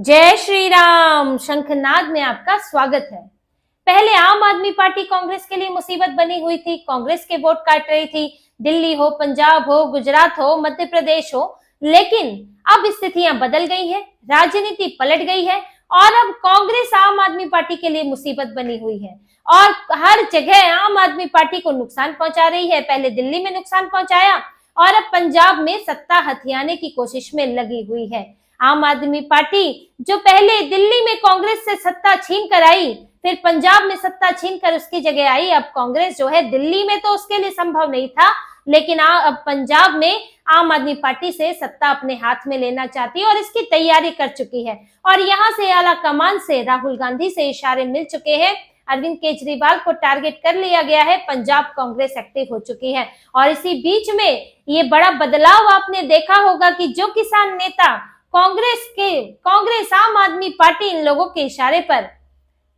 जय श्री राम। शंखनाद में आपका स्वागत है। पहले आम आदमी पार्टी कांग्रेस के लिए मुसीबत बनी हुई थी, कांग्रेस के वोट काट रही थी, दिल्ली हो, पंजाब हो, गुजरात हो, मध्य प्रदेश हो। लेकिन अब स्थितियां बदल गई है, राजनीति पलट गई है और अब कांग्रेस आम आदमी पार्टी के लिए मुसीबत बनी हुई है और हर जगह आम आदमी पार्टी को नुकसान पहुंचा रही है। पहले दिल्ली में नुकसान पहुंचाया और अब पंजाब में सत्ता हथियाने की कोशिश में लगी हुई है। आम आदमी पार्टी जो पहले दिल्ली में कांग्रेस से सत्ता छीन कर आई, फिर पंजाब में सत्ता छीन कर उसकी जगह आई। अब कांग्रेस जो है, दिल्ली में तो उसके लिए संभव नहीं था, लेकिन अब पंजाब में आम आदमी पार्टी से सत्ता अपने हाथ में लेना चाहती है और इसकी तैयारी कर चुकी है। और यहाँ से आला कमान से राहुल गांधी से इशारे मिल चुके हैं, अरविंद केजरीवाल को टारगेट कर लिया गया है, पंजाब कांग्रेस एक्टिव हो चुकी है। और इसी बीच में ये बड़ा बदलाव आपने देखा होगा कि जो किसान नेता कांग्रेस आम आदमी पार्टी इन लोगों के इशारे पर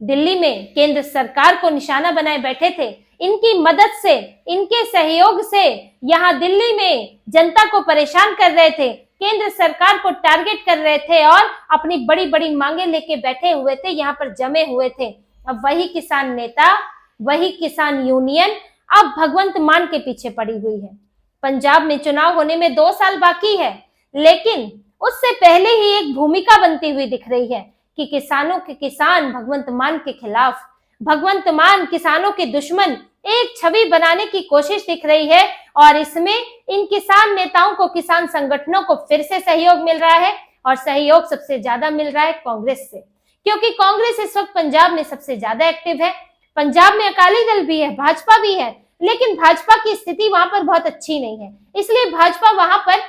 दिल्ली में केंद्र सरकार को निशाना बनाए बैठे थे, इनकी मदद से, इनके सहयोग से यहाँ दिल्ली में जनता को परेशान कर रहे थे, केंद्र सरकार को टारगेट कर रहे थे और अपनी बड़ी बड़ी मांगे लेके बैठे हुए थे, यहाँ पर जमे हुए थे। अब वही किसान नेता, वही किसान यूनियन अब भगवंत मान के पीछे पड़ी हुई है। पंजाब में चुनाव होने में 2 साल बाकी है, लेकिन उससे पहले ही एक भूमिका बनती हुई दिख रही है कि किसानों के किसान भगवंत मान के खिलाफ, भगवंत मान किसानों के दुश्मन, एक छवि बनाने की कोशिश दिख रही है। और इसमें इन किसान नेताओं को, किसान संगठनों को फिर से सहयोग मिल रहा है और सहयोग सबसे ज्यादा मिल रहा है कांग्रेस से, क्योंकि कांग्रेस इस वक्त पंजाब में सबसे ज्यादा एक्टिव है। पंजाब में अकाली दल भी है, भाजपा भी है, लेकिन भाजपा की स्थिति वहां पर बहुत अच्छी नहीं है, इसलिए भाजपा वहां पर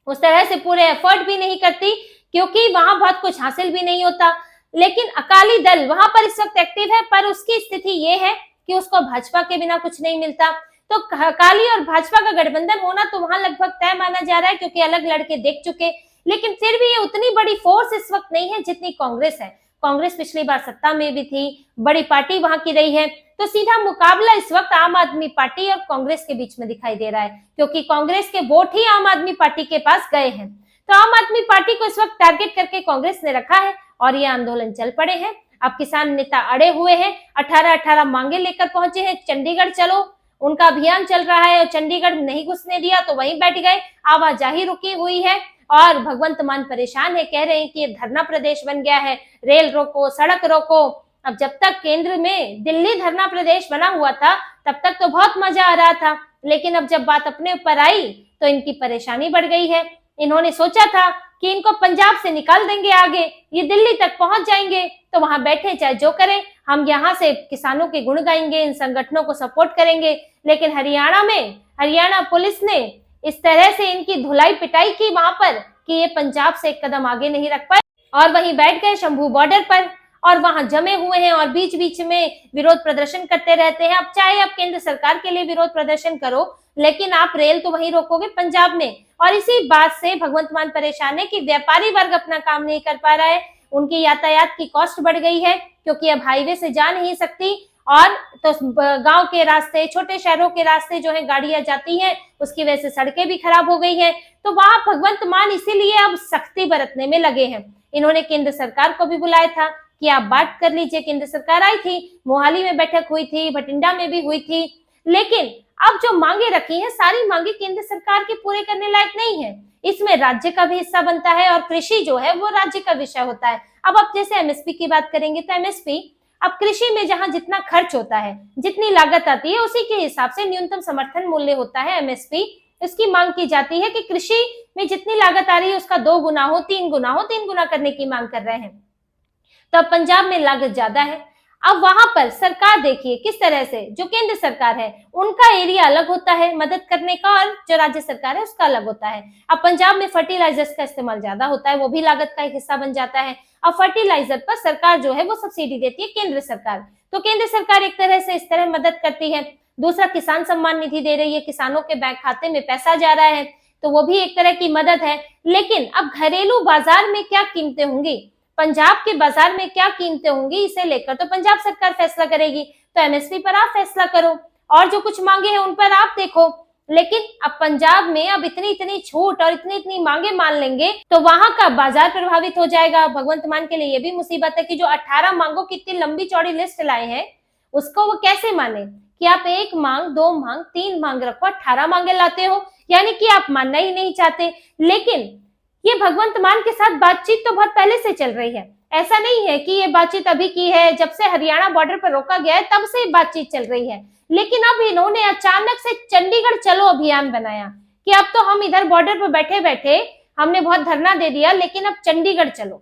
उस तरह से पूरे एफर्ट भी नहीं करती, क्योंकि वहां बहुत कुछ हासिल भी नहीं होता। लेकिन अकाली दल वहां पर इस वक्त एक्टिव है, पर उसकी स्थिति ये है कि उसको भाजपा के बिना कुछ नहीं मिलता। तो अकाली और भाजपा का गठबंधन होना तो वहां लगभग तय माना जा रहा है, क्योंकि अलग लड़के देख चुके। लेकिन फिर भी ये उतनी बड़ी फोर्स इस वक्त नहीं है जितनी कांग्रेस है। कांग्रेस पिछली बार सत्ता में भी थी, बड़ी पार्टी वहां की रही है, तो सीधा मुकाबला इस वक्त आम आदमी पार्टी और कांग्रेस के बीच में दिखाई दे रहा है, क्योंकि कांग्रेस के वोट ही आम आदमी पार्टी के पास गए हैं। तो आम आदमी पार्टी को इस वक्त टारगेट करके कांग्रेस ने रखा है और ये आंदोलन चल पड़े हैं। अब किसान नेता अड़े हुए हैं, 18 मांगे लेकर पहुंचे हैं, चंडीगढ़ चलो, उनका अभियान चल रहा है और चंडीगढ़ नहीं घुसने दिया तो वहीं बैठ गए। आवाजाही रुकी हुई है और भगवंत मान परेशान है, कह रहे हैं कि ये धरना प्रदेश बन गया है, रेल रोको, सड़क रोको। अब जब तक केंद्र में दिल्ली धरना प्रदेश बना हुआ था तब तक तो बहुत मजा आ रहा था, लेकिन अब जब बात अपने ऊपर आई तो इनकी परेशानी बढ़ गई है। इन्होंने सोचा था कि इनको पंजाब से निकाल देंगे, आगे ये दिल्ली तक पहुंच जाएंगे तो वहां बैठे चाहे जो करें, हम यहाँ से किसानों के गुण गाएंगे, इन संगठनों को सपोर्ट करेंगे। लेकिन हरियाणा पुलिस ने इस तरह से इनकी धुलाई पिटाई की वहां पर कि ये पंजाब से एक कदम आगे नहीं रख पाए और वहीं बैठ गए शंभू बॉर्डर पर और वहां जमे हुए हैं और बीच बीच में विरोध प्रदर्शन करते रहते हैं। अब चाहे आप केंद्र सरकार के लिए विरोध प्रदर्शन करो, लेकिन आप रेल तो वहीं रोकोगे पंजाब में। और इसी बात से भगवंत मान परेशान है कि व्यापारी वर्ग अपना काम नहीं कर पा रहा है, उनकी यातायात की कॉस्ट बढ़ गई है, क्योंकि अब हाईवे से जा नहीं सकती और तो गांव के रास्ते, छोटे शहरों के रास्ते जो है गाड़ियां जाती हैं, उसकी वजह से सड़कें भी खराब हो गई हैं। तो वहां भगवंत मान इसीलिए अब सख्ती बरतने में लगे हैं। इन्होंने केंद्र सरकार को भी बुलाया था कि आप बात कर लीजिए। केंद्र सरकार आई थी, मोहाली में बैठक हुई थी, भटिंडा में भी हुई थी, लेकिन अब जो मांगे रखी हैं सारी मांगे केंद्र सरकार के पूरे करने लायक नहीं है। इसमें राज्य का भी हिस्सा बनता है और कृषि जो है वो राज्य का विषय होता है। अब जैसे एमएसपी की बात करेंगे तो एमएसपी, अब कृषि में जहां जितना खर्च होता है, जितनी लागत आती है, उसी के हिसाब से न्यूनतम समर्थन मूल्य होता है एमएसपी। इसकी मांग की जाती है कि कृषि में जितनी लागत आ रही है उसका 2 गुना हो, 3 गुना हो, 3 गुना करने की मांग कर रहे हैं। तो पंजाब में लागत ज्यादा है। अब वहां पर सरकार देखिए किस तरह से, जो केंद्र सरकार है उनका एरिया अलग होता है मदद करने का और जो राज्य सरकार है उसका अलग होता है। अब पंजाब में फर्टिलाइजर्स का इस्तेमाल ज्यादा होता है, वो भी लागत का एक हिस्सा बन जाता है। अब फर्टिलाइजर पर सरकार जो है वो सब्सिडी देती है केंद्र सरकार, तो केंद्र सरकार एक तरह से इस तरह मदद करती है। दूसरा, किसान सम्मान निधि दे रही है, किसानों के बैंक खाते में पैसा जा रहा है, तो वो भी एक तरह की मदद है। लेकिन अब घरेलू बाजार में क्या कीमतें होंगी, पंजाब के बाजार में क्या कीमतें होंगी, इसे लेकर तो पंजाब सरकार फैसला करेगी। तो एमएसपी पर आप फैसला करो और जो कुछ मांगे हैं उन पर आप देखो। लेकिन अब पंजाब में अब इतनी इतनी छूट और इतनी इतनी मांगे मान लेंगे तो वहां का बाजार प्रभावित हो जाएगा। भगवंत मान के लिए ये भी मुसीबत है कि जो 18 मांगों की इतनी लंबी चौड़ी लिस्ट लाए हैं उसको वो कैसे माने कि आप एक मांग, दो मांग, तीन मांग रखो, 18 मांगे लाते हो, यानी कि आप मानना ही नहीं चाहते। लेकिन ये भगवंत मान के साथ बातचीत तो बहुत पहले से चल रही है, ऐसा नहीं है कि ये बातचीत अभी की है, जब से हरियाणा बॉर्डर पर रोका गया है तब से बातचीत चल रही है। लेकिन अब इन्होंने अचानक से चंडीगढ़ चलो अभियान बनाया कि अब तो हम इधर बॉर्डर पर बैठे बैठे हमने बहुत धरना दे दिया, लेकिन अब चंडीगढ़ चलो।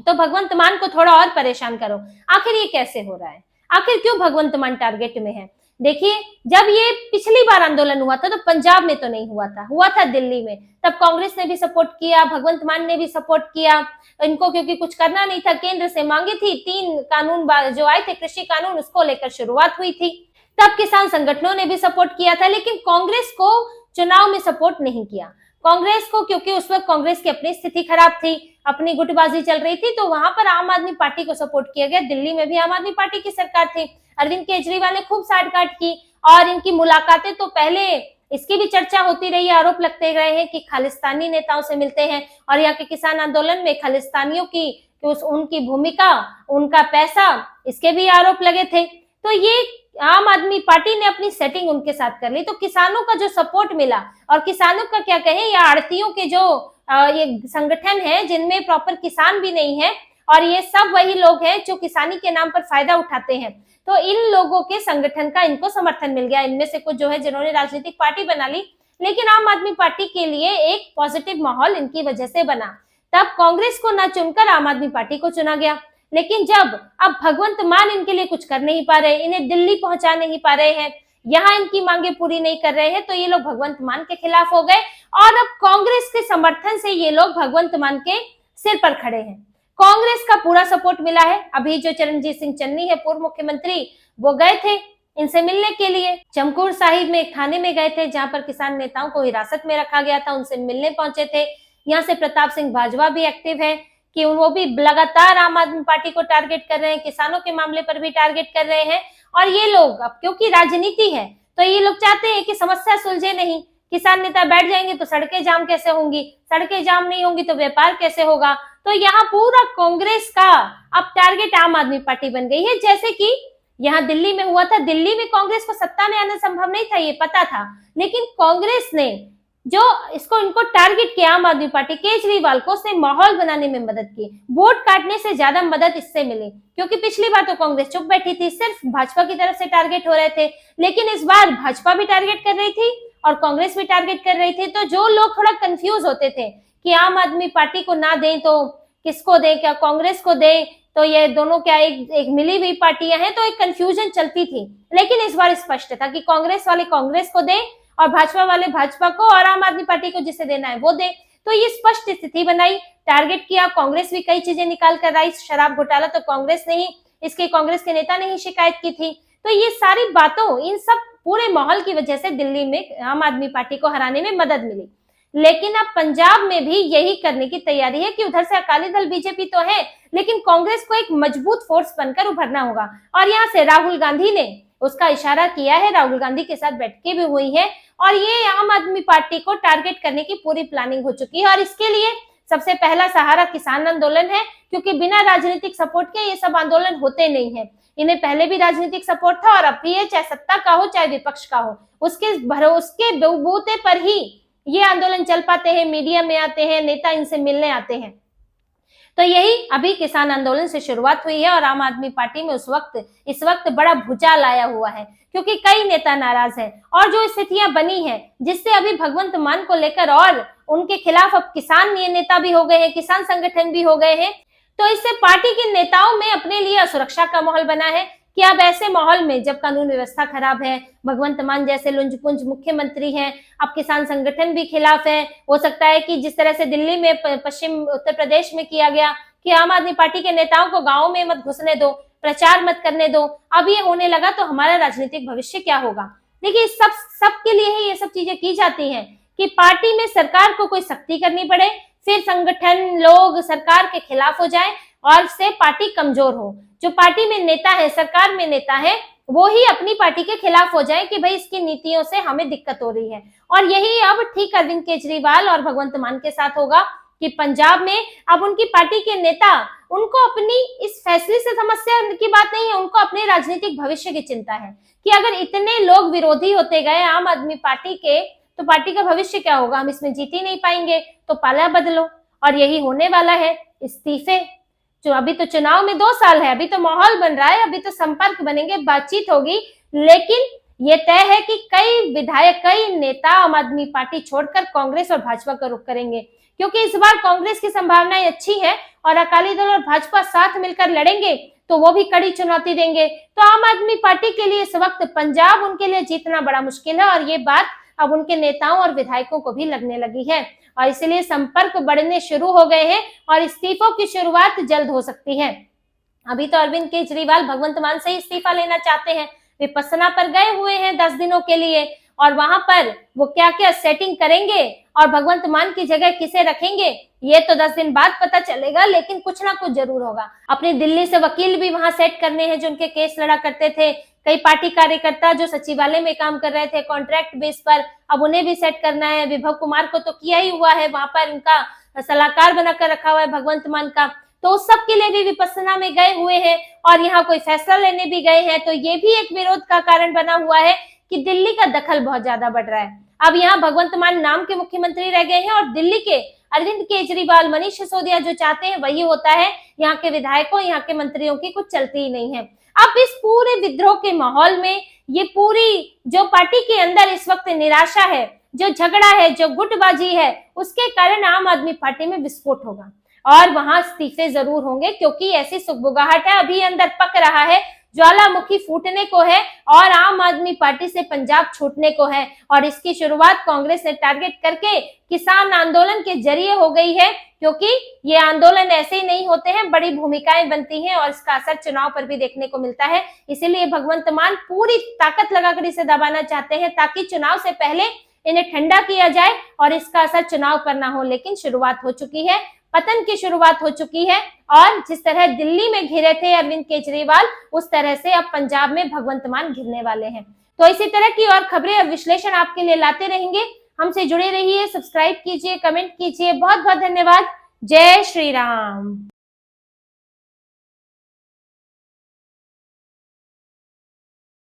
तो भगवंत मान को थोड़ा और परेशान करो। आखिर ये कैसे हो रहा है? आखिर क्यों भगवंत मान टारगेट में है? देखिए, जब ये पिछली बार आंदोलन हुआ था तो पंजाब में तो नहीं हुआ था दिल्ली में। तब कांग्रेस ने भी सपोर्ट किया, भगवंत मान ने भी सपोर्ट किया इनको, क्योंकि कुछ करना नहीं था। केंद्र से मांगे थी, 3 कानून जो आए थे कृषि कानून, उसको लेकर शुरुआत हुई थी। तब किसान संगठनों ने भी सपोर्ट किया था, लेकिन कांग्रेस को चुनाव में सपोर्ट नहीं किया। कांग्रेस को, क्योंकि उस वक्त कांग्रेस की अपनी स्थिति खराब थी, अपनी गुटबाजी चल रही थी, तो वहां पर आम आदमी पार्टी को सपोर्ट किया गया। दिल्ली में भी आम आदमी पार्टी की सरकार थी, अरविंद केजरीवाल ने खूब साठगांठ की और इनकी मुलाकातें तो पहले इसकी भी चर्चा होती रही, आरोप लगते रहे हैं कि खालिस्तानी नेताओं से मिलते हैं और यहाँ के किसान आंदोलन में खालिस्तानियों की उनकी भूमिका, उनका पैसा, इसके भी आरोप लगे थे। तो ये आम आदमी पार्टी ने अपनी सेटिंग उनके साथ कर ली, तो किसानों का जो सपोर्ट मिला, और किसानों का क्या कहें, या आड़तियों के जो ये संगठन है जिनमें प्रॉपर किसान भी नहीं है, और ये सब वही लोग हैं जो किसानी के नाम पर फायदा उठाते हैं, तो इन लोगों के संगठन का इनको समर्थन मिल गया। इनमें से कुछ जो है जिन्होंने राजनीतिक पार्टी बना ली, लेकिन आम आदमी पार्टी के लिए एक पॉजिटिव माहौल इनकी वजह से बना। तब कांग्रेस को न चुनकर आम आदमी पार्टी को चुना गया। लेकिन जब अब भगवंत मान इनके लिए कुछ कर नहीं पा रहे, इन्हें दिल्ली पहुंचा नहीं पा रहे हैं, यहाँ इनकी मांगे पूरी नहीं कर रहे हैं, तो ये लोग भगवंत मान के खिलाफ हो गए और अब कांग्रेस के समर्थन से ये लोग भगवंत मान के सिर पर खड़े हैं। कांग्रेस का पूरा सपोर्ट मिला है। अभी जो चरणजीत सिंह चन्नी है, पूर्व मुख्यमंत्री, वो गए थे इनसे मिलने के लिए, चमकौर साहिब में एक थाने में गए थे जहां पर किसान नेताओं को हिरासत में रखा गया था, उनसे मिलने पहुंचे थे। यहाँ से प्रताप सिंह बाजवा भी एक्टिव है कि वो भी लगातार आम आदमी पार्टी को टारगेट कर रहे हैं, किसानों के मामले पर भी टारगेट कर रहे हैं। और ये लोग अब क्योंकि राजनीति है तो ये लोग चाहते हैं कि समस्या सुलझे नहीं। किसान नेता बैठ जाएंगे तो सड़कें जाम कैसे होंगी, सड़कें जाम नहीं होंगी तो व्यापार कैसे होगा। तो यहाँ पूरा कांग्रेस का अब टारगेट आम आदमी पार्टी बन गई है। जैसे कि यहाँ दिल्ली में हुआ था, दिल्ली में कांग्रेस को सत्ता में आना संभव नहीं था, ये पता था, लेकिन कांग्रेस ने जो इनको टारगेट किया आम आदमी पार्टी, केजरीवाल को, उसने माहौल बनाने में मदद की। वोट काटने से ज्यादा मदद इससे मिली, क्योंकि पिछली बार तो कांग्रेस चुप बैठी थी, सिर्फ भाजपा की तरफ से टारगेट हो रहे थे, लेकिन इस बार भाजपा भी टारगेट कर रही थी और कांग्रेस भी टारगेट कर रही थी। तो जो लोग थोड़ा कंफ्यूज होते थे कि आम आदमी पार्टी को ना दें तो किसको दें, क्या कांग्रेस को दें, तो ये दोनों क्या एक मिली हुई पार्टियां हैं, तो एक कंफ्यूजन चलती थी। लेकिन इस बार स्पष्ट था कि कांग्रेस वाले कांग्रेस को दें और भाजपा वाले भाजपा को, और आम आदमी पार्टी को जिसे देना है वो दे। तो ये स्पष्ट स्थिति बनाई, टारगेट किया। कांग्रेस भी कई चीजें निकाल कर आई, शराब घोटाला तो कांग्रेस ने ही, इसके कांग्रेस के नेता ने ही शिकायत की थी। तो ये सारी बातों, इन सब पूरे माहौल की वजह से दिल्ली में आम आदमी पार्टी को हराने में मदद मिली। लेकिन अब पंजाब में भी यही करने की तैयारी है कि उधर से अकाली दल बीजेपी तो है, लेकिन कांग्रेस को एक मजबूत फोर्स बनकर उभरना होगा। और यहाँ से राहुल गांधी ने उसका इशारा किया है, राहुल गांधी के साथ बैठकें भी हुई है और ये आम आदमी पार्टी को टारगेट करने की पूरी प्लानिंग हो चुकी है। और इसके लिए सबसे पहला सहारा किसान आंदोलन है, क्योंकि बिना राजनीतिक सपोर्ट के ये सब आंदोलन होते नहीं है। इन्हें पहले भी राजनीतिक सपोर्ट था और अब भी है, चाहे सत्ता का हो चाहे विपक्ष का हो, उसके भरोसे बूते पर ही ये आंदोलन चल पाते हैं, मीडिया में आते हैं, नेता इनसे मिलने आते हैं। तो यही अभी किसान आंदोलन से शुरुआत हुई है और आम आदमी पार्टी में इस वक्त बड़ा भूचाल आया हुआ है, क्योंकि कई नेता नाराज हैं और जो स्थितियां बनी हैं जिससे अभी भगवंत मान को लेकर और उनके खिलाफ अब किसान ये नेता भी हो गए हैं, किसान संगठन भी हो गए हैं। तो इससे पार्टी के नेताओं में अपने लिए असुरक्षा का माहौल बना है कि अब ऐसे माहौल में जब कानून व्यवस्था खराब है, भगवंत मान जैसे लुंजपुंज मुख्यमंत्री हैं, अब किसान संगठन भी खिलाफ है। हो सकता है कि जिस तरह से दिल्ली में, पश्चिम उत्तर प्रदेश में किया गया कि आम आदमी पार्टी के नेताओं को गाँव में मत घुसने दो, प्रचार मत करने दो, अब ये होने लगा तो हमारा राजनीतिक भविष्य क्या होगा। देखिए, सबके लिए ही ये सब चीजें की जाती हैं कि पार्टी में सरकार को कोई सख्ती करनी पड़े, फिर संगठन लोग सरकार के खिलाफ हो जाए और से पार्टी कमजोर हो। जो पार्टी में नेता है, सरकार में नेता है, वो ही अपनी पार्टी के खिलाफ हो जाए कि भाई इसकी नीतियों से हमें दिक्कत हो रही है। और यही अब ठीक अरविंद केजरीवाल और भगवंत मान के साथ होगा कि पंजाब में अब उनकी पार्टी के नेता, उनको अपनी इस फैसले से समस्या की बात नहीं है, उनको अपने राजनीतिक भविष्य की चिंता है कि अगर इतने लोग विरोधी होते गए आम आदमी पार्टी के, तो पार्टी का भविष्य क्या होगा, हम इसमें जीत ही नहीं पाएंगे, तो पाला बदलो। और यही होने वाला है, इस्तीफे। जो अभी तो चुनाव में 2 साल है, अभी तो माहौल बन रहा है, अभी तो संपर्क बनेंगे, बातचीत होगी, लेकिन ये तय है कि कई विधायक, कई नेता आम आदमी पार्टी छोड़कर कांग्रेस और भाजपा का रुख करेंगे, क्योंकि इस बार कांग्रेस की संभावनाएं अच्छी है और अकाली दल और भाजपा साथ मिलकर लड़ेंगे तो वो भी कड़ी चुनौती देंगे। तो आम आदमी पार्टी के लिए इस वक्त पंजाब उनके लिए जीतना बड़ा मुश्किल है और ये बात अब उनके नेताओं और विधायकों को भी लगने लगी है और इसलिए संपर्क बढ़ने शुरू हो गए हैं और इस्तीफों की शुरुआत जल्द हो सकती है। अभी तो अरविंद केजरीवाल भगवंत मान से इस्तीफा लेना चाहते हैं, विपस्सना पर गए हुए हैं 10 दिनों के लिए और वहां पर वो क्या क्या सेटिंग करेंगे और भगवंत मान की जगह किसे रखेंगे ये तो 10 दिन बाद पता चलेगा, लेकिन कुछ ना कुछ जरूर होगा। अपने दिल्ली से वकील भी वहां सेट करने हैं जो उनके केस लड़ा करते थे, कई पार्टी कार्यकर्ता जो सचिवालय में काम कर रहे थे कॉन्ट्रैक्ट बेस पर, अब उन्हें भी सेट करना है। विभव कुमार को तो किया ही हुआ है, वहां पर उनका सलाहकार बनाकर रखा हुआ है भगवंत मान का, तो उस सब के लिए भी विपस्सना में गए हुए हैं और यहाँ कोई फैसला लेने भी गए हैं। तो ये भी एक विरोध का कारण बना हुआ है कि दिल्ली का दखल बहुत ज्यादा बढ़ रहा है। अब यहाँ भगवंत मान नाम के मुख्यमंत्री रह गए हैं और दिल्ली के अरविंद केजरीवाल, मनीष सिसोदिया जो चाहते हैं वही होता है। यहाँ के विधायकों, यहाँ के मंत्रियों की कुछ चलती ही नहीं है। अब इस पूरे विद्रोह के माहौल में ये पूरी जो पार्टी के अंदर इस वक्त निराशा है, जो झगड़ा है, जो गुटबाजी है, उसके कारण आम आदमी पार्टी में विस्फोट होगा और वहां इस्तीफे जरूर होंगे, क्योंकि ऐसी सुगबुगाहट है, अभी अंदर पक रहा है, ज्वालामुखी फूटने को है और आम आदमी पार्टी से पंजाब छूटने को है। और इसकी शुरुआत कांग्रेस ने टारगेट करके किसान आंदोलन के जरिए हो गई है, क्योंकि ये आंदोलन ऐसे ही नहीं होते हैं, बड़ी भूमिकाएं बनती हैं और इसका असर चुनाव पर भी देखने को मिलता है। इसीलिए भगवंत मान पूरी ताकत लगाकर इसे दबाना चाहते हैं ताकि चुनाव से पहले इन्हें ठंडा किया जाए और इसका असर चुनाव पर ना हो। लेकिन शुरुआत हो चुकी है, पतन की शुरुआत हो चुकी है और जिस तरह दिल्ली में घिरे थे अरविंद केजरीवाल, उस तरह से अब पंजाब में भगवंत मान घिरने वाले हैं। तो इसी तरह की और खबरें और विश्लेषण आपके लिए लाते रहेंगे। हमसे जुड़े रहिए, सब्सक्राइब कीजिए, कमेंट कीजिए। बहुत बहुत धन्यवाद। जय श्री राम।